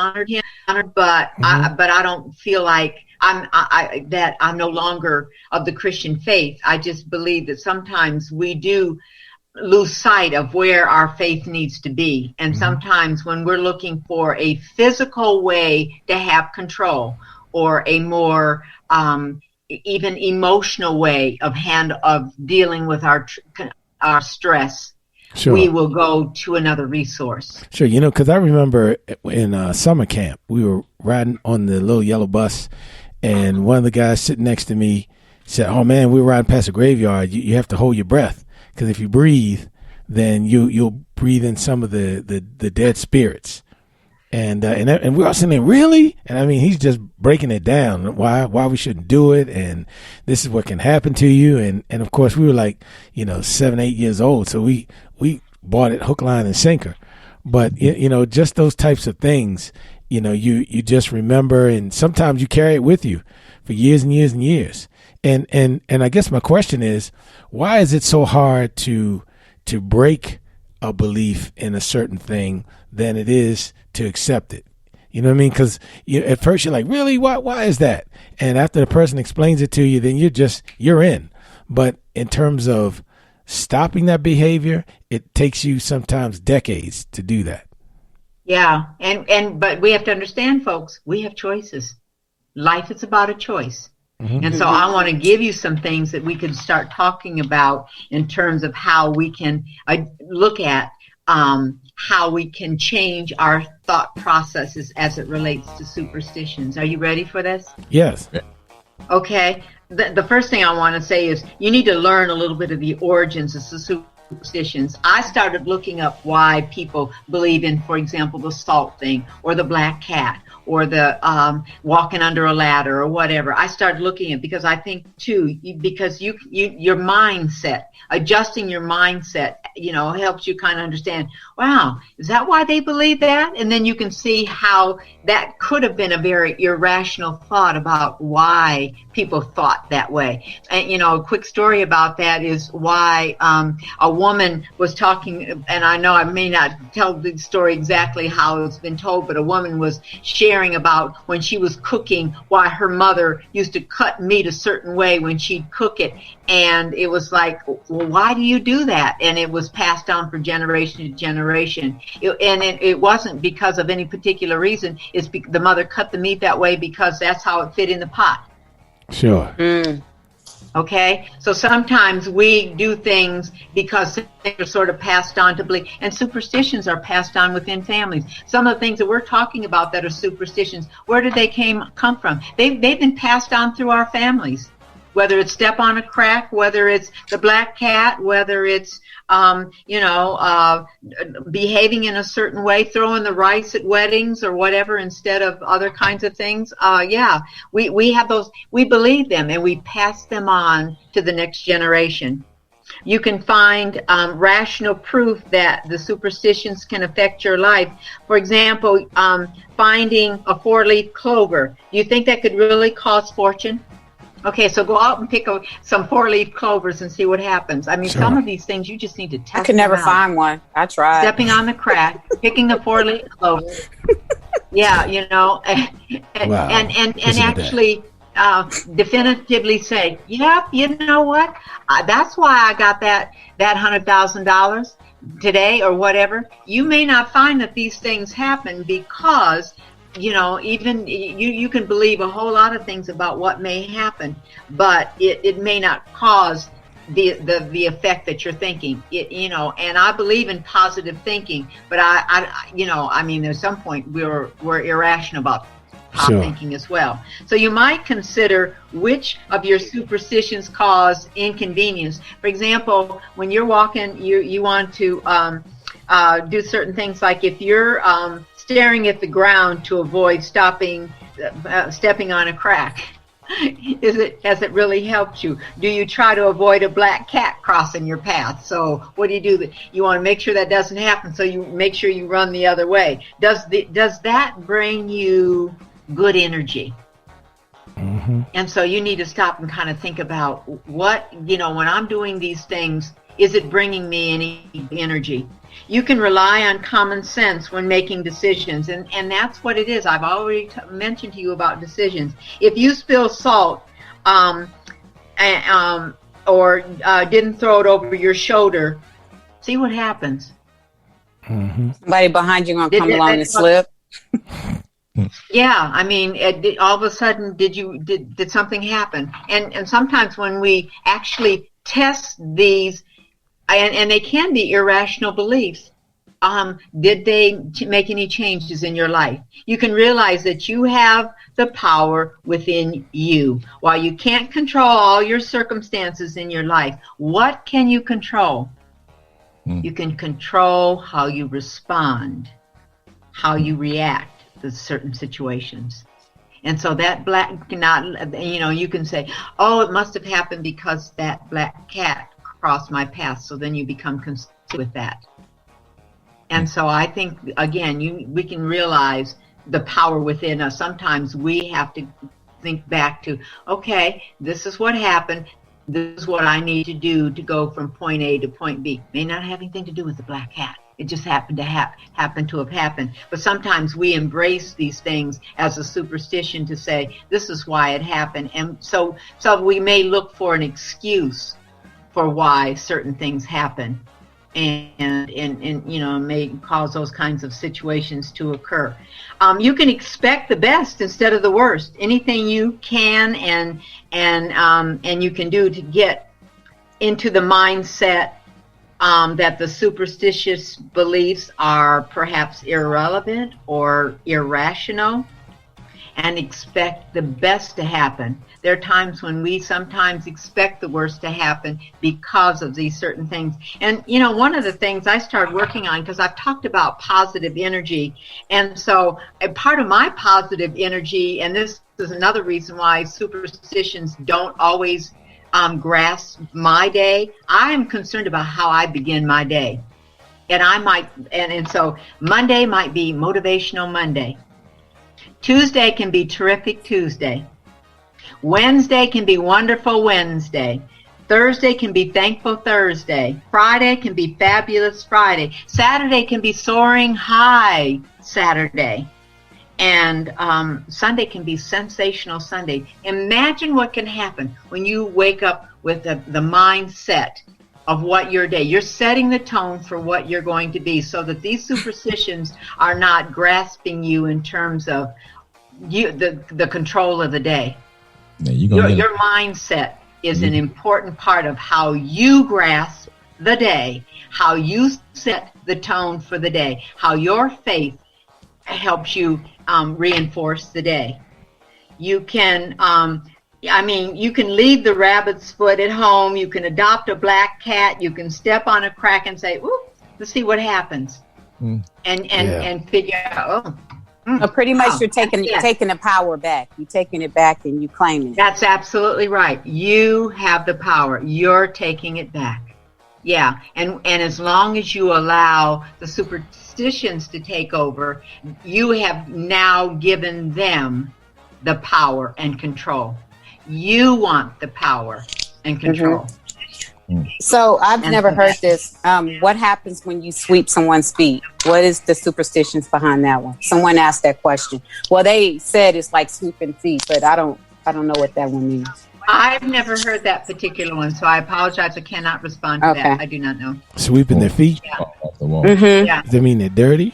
honored him, but I don't feel like that I'm no longer of the Christian faith. I just believe that sometimes we do lose sight of where our faith needs to be. And sometimes when we're looking for a physical way to have control, or a more even emotional way of dealing with our stress, sure, we will go to another resource. Sure. Because I remember in summer camp, we were riding on the little yellow bus, and one of the guys sitting next to me said, "Oh man, we were riding past a graveyard. You have to hold your breath, because if you breathe, then you'll breathe in some of the dead spirits." And we're all sitting there, really? And I mean, he's just breaking it down, why we shouldn't do it, and this is what can happen to you. And of course, we were like, 7, 8 years old, so we bought it hook, line, and sinker. But just those types of things, you just remember, and sometimes you carry it with you for years and years and years. And I guess my question is, why is it so hard to break a belief in a certain thing than it is to accept it? You know what I mean? Because at first you're like, really? Why is that? And after the person explains it to you, then you're in. But in terms of stopping that behavior, it takes you sometimes decades to do that. Yeah. But we have to understand, folks, we have choices. Life is about a choice. And so I want to give you some things that we could start talking about in terms of how we can look at how we can change our thought processes as it relates to superstitions. Are you ready for this? Yes. Okay. The first thing I want to say is you need to learn a little bit of the origins of superstitions. I started looking up why people believe in, for example, the salt thing, or the black cat, or the walking under a ladder, or whatever. I started looking at, because I think too, because your mindset, adjusting your mindset, helps you kind of understand, wow, is that why they believe that? And then you can see how that could have been a very irrational thought about why people thought that way. And, a quick story about that is why a woman was talking, and I know I may not tell the story exactly how it's been told, but a woman was sharing about when she was cooking, why her mother used to cut meat a certain way when she'd cook it. And it was like, well, why do you do that? And it was passed down for generation to generation. It wasn't because of any particular reason. The mother cut the meat that way because that's how it fit in the pot. Sure. Okay, so sometimes we do things because things are sort of passed on to believe, and superstitions are passed on within families. Some of the things that we're talking about that are superstitions, where did they come from? They've been passed on through our families. Whether it's step on a crack, whether it's the black cat, whether it's behaving in a certain way, throwing the rice at weddings or whatever instead of other kinds of things. We have those. We believe them and we pass them on to the next generation. You can find rational proof that the superstitions can affect your life. For example, finding a 4-leaf clover. Do you think that could really cause fortune? Okay, so go out and pick some 4-leaf clovers and see what happens. I mean, Sure. Some of these things you just need to test. I could never out. find one. I tried. Stepping on the crack, picking the 4-leaf clover. Yeah, Wow. and actually definitively say, yep, you know what? That's why I got that $100,000 today or whatever. You may not find that these things happen because even you can believe a whole lot of things about what may happen, but it may not cause the effect that you're thinking. And I believe in positive thinking, but there's some point we're irrational about Sure. thinking as well. So you might consider which of your superstitions cause inconvenience. For example, when you're walking, you want to do certain things, like if you're staring at the ground to avoid stepping on a crack. Has it really helped you? Do you try to avoid a black cat crossing your path? So what do? You want to make sure that doesn't happen, so you make sure you run the other way. Does that bring you good energy? Mm-hmm. And so you need to stop and kind of think about what, when I'm doing these things, is it bringing me any energy? You can rely on common sense when making decisions, and that's what it is. I've already mentioned to you about decisions. If you spill salt or didn't throw it over your shoulder, see what happens. Mm-hmm. Somebody behind you gonna come along and slip. Yeah, I mean, all of a sudden, did something happen? And sometimes when we actually test these, and they can be irrational beliefs, did they make any changes in your life? You can realize that you have the power within you. While you can't control all your circumstances in your life, what can you control? You can control how you respond, how you react to certain situations. And so that black cannot, you can say, oh, it must have happened because that black cat crossed my path. So then you become concerned with that. And so I think, again, we can realize the power within us. Sometimes we have to think back to, okay, this is what happened. This is what I need to do to go from point A to point B. May not have anything to do with the black cat. It just happened to have happened. But sometimes we embrace these things as a superstition to say, this is why it happened. And so we may look for an excuse for why certain things happen. And may cause those kinds of situations to occur. You can expect the best instead of the worst. Anything you can and you can do to get into the mindset that the superstitious beliefs are perhaps irrelevant or irrational, and expect the best to happen. There are times when we sometimes expect the worst to happen because of these certain things. And, one of the things I started working on, because I've talked about positive energy, and so a part of my positive energy, and this is another reason why superstitions don't always grasp my day, I am concerned about how I begin my day. And so Monday might be motivational Monday. Tuesday can be terrific Tuesday. Wednesday can be wonderful Wednesday. Thursday can be thankful Thursday. Friday can be fabulous Friday. Saturday can be soaring high Saturday. And Sunday can be sensational Sunday. Imagine what can happen when you wake up with the mindset of what your day. You're setting the tone for what you're going to be, so that these superstitions are not grasping you in terms of the control of the day. Yeah, your mindset is an important part of how you grasp the day, how you set the tone for the day, how your faith helps you reinforce the day. You can you can leave the rabbit's foot at home. You can adopt a black cat. You can step on a crack and say, "Ooh, let's see what happens," and figure out. Pretty much, you're taking the power back. You're taking it back and you claiming it. That's absolutely right. You have the power. You're taking it back. Yeah, and as long as you allow the superstitions to take over, you have now given them the power and control. You want the power and control. So I've never heard this. What happens when you sweep someone's feet? What is the superstitions behind that one? Someone asked that question. Well, they said it's like sweeping feet, but I don't know what that one means. I've never heard that particular one, so I apologize. I cannot respond to that. I do not know. Sweeping their feet? Yeah. Off the wall. Mm-hmm. Yeah. Does that mean they're dirty?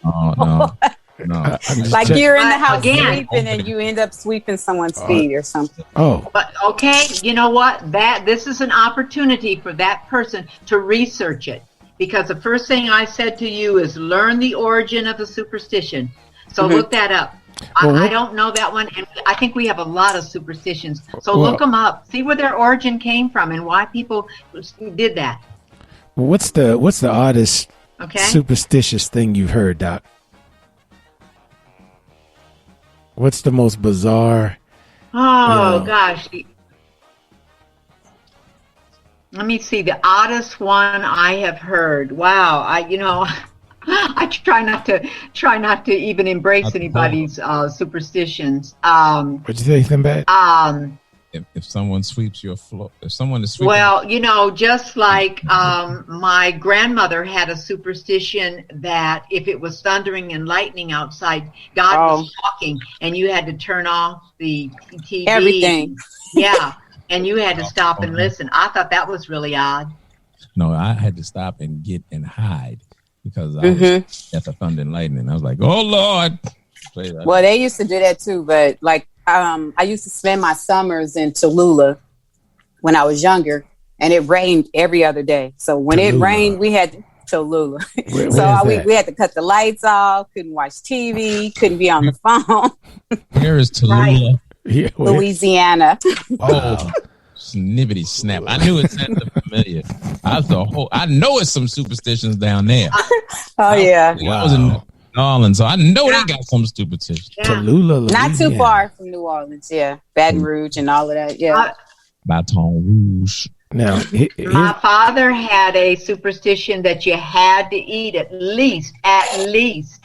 No. Like you're in the house again, sweeping and you end up sweeping someone's feet or something. Oh. But okay, you know what? This is an opportunity for that person to research it. Because the first thing I said to you is learn the origin of the superstition. So look that up. I don't know that one, and I think we have a lot of superstitions. So look them up. See where their origin came from and why people did that. Well, what's the oddest superstitious thing you've heard, Doc? What's the most bizarre? Gosh. Let me see. The oddest one I have heard. Wow. I try not to even embrace anybody's superstitions. Would you say anything bad? if someone sweeps your floor, if someone is sweeping. Well, just like my grandmother had a superstition that if it was thundering and lightning outside, God was talking, and you had to turn off the TV. Everything. Yeah, and you had to stop and listen. I thought that was really odd. No, I had to stop and get and hide because I was at the thunder and lightning. I was like, "Oh Lord!" Well, they used to do that too, but like I used to spend my summers in Tallulah when I was younger, and it rained every other day. So when it rained, we had Tallulah. We had to cut the lights off, couldn't watch TV, couldn't be on the phone. Where is Tallulah? Yeah, Louisiana. Oh, snippety snap! I knew it sounded familiar. I know it's some superstitions down there. Yeah. I was in New Orleans, so I know they got some superstitions. Yeah. Tallulah, Not too Louisiana. far from New Orleans. Yeah, Baton Rouge and all of that. Yeah. Baton Rouge. Now, My father had a superstition that you had to eat at least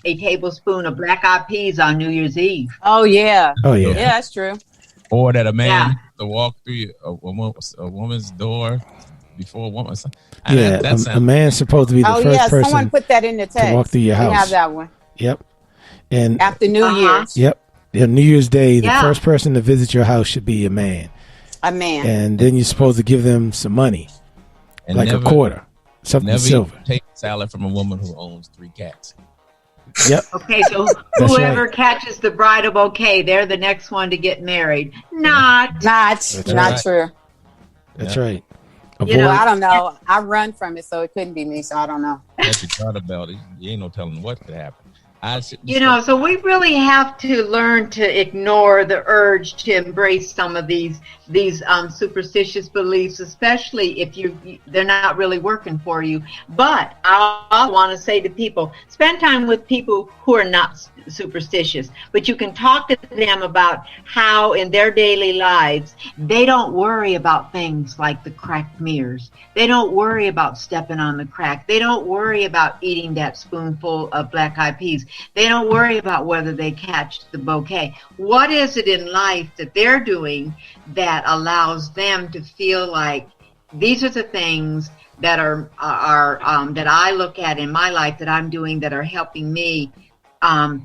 a tablespoon of black-eyed peas on New Year's Eve. Oh yeah. yeah. Yeah, that's true. Or that a man to walk through a woman's door before a woman. A man's supposed to be the first person someone put that in the text. to walk through your house. We have that one. Yep. And After New Year's. Yep. Yeah, New Year's Day, the first person to visit your house should be a man. A man. And then you're supposed to give them some money, And like never, a quarter, something never silver. take salad from a woman who owns 3 cats. Yep. Okay, so That's whoever right. catches the bridal bouquet, they're the next one to get married. Not Not right. true. That's right. Well, I don't know. I run from it, so it couldn't be me. So I don't know. If you thought about it, you ain't no telling what could happen. so we really have to learn to ignore the urge to embrace some of these superstitious beliefs, especially if they're not really working for you. But I want to say to people, spend time with people who are not superstitious, but you can talk to them about how in their daily lives they don't worry about things like the cracked mirrors. They don't worry about stepping on the crack. They don't worry about eating that spoonful of black-eyed peas. They don't worry about whether they catch the bouquet. What is it in life that they're doing that allows them to feel like these are the things that are that I look at in my life that I'm doing that are helping me have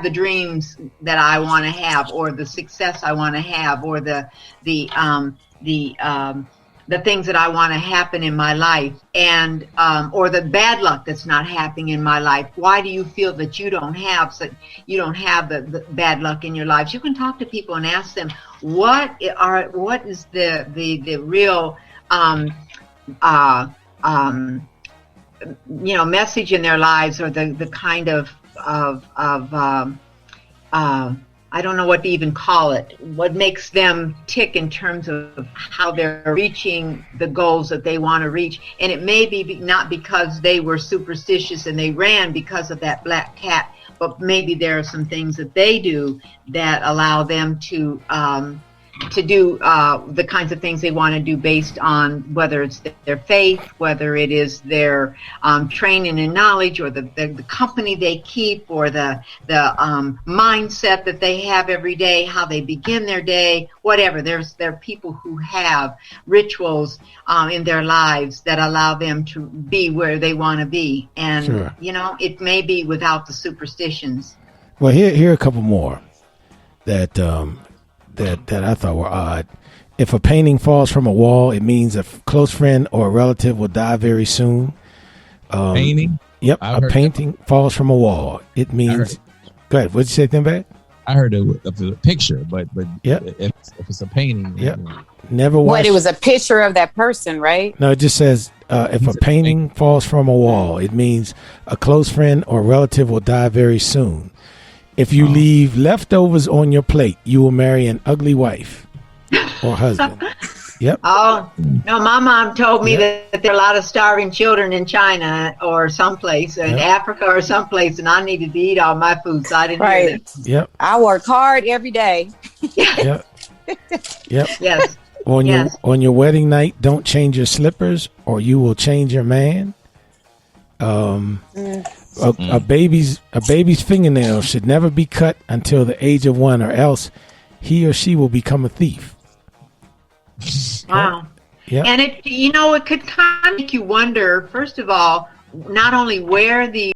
the dreams that I want to have, or the success I want to have, or the things that I want to happen in my life, and or the bad luck that's not happening in my life. Why do you feel that you don't have the bad luck in your lives? You can talk to people and ask them what is the real message in their lives, or the kind of I don't know what to even call it, what makes them tick in terms of how they're reaching the goals that they want to reach. And it may be not because they were superstitious and they ran because of that black cat, but maybe there are some things that they do that allow them to do the kinds of things they want to do based on whether it's their faith, whether it is their training and knowledge, or the company they keep, or the mindset that they have every day, how they begin their day, whatever. There are people who have rituals in their lives that allow them to be where they want to be. And, Sure. It may be without the superstitions. Well, here are a couple more that I thought were odd. If a painting falls from a wall, it means a close friend or a relative will die very soon. Painting? Yep, a painting falls from a wall. It means. Go ahead. What'd you say, then, back? I heard it was a picture, but Yep. if it's a painting, Yep. Never watched. What, it was a picture of that person, right? No, it just says if a painting falls from a wall, it means a close friend or relative will die very soon. If you leave leftovers on your plate, you will marry an ugly wife or husband. Yep. Oh, no, my mom told me that there are a lot of starving children in China or someplace, in Africa or someplace, and I needed to eat all my food, so I didn't hear that. Yep. I work hard every day. Yep. Yep. Yes. On your wedding night, don't change your slippers or you will change your man. a baby's fingernail should never be cut until the age of 1, or else he or she will become a thief. Wow. Yeah. And it could kind of make you wonder, first of all, not only where the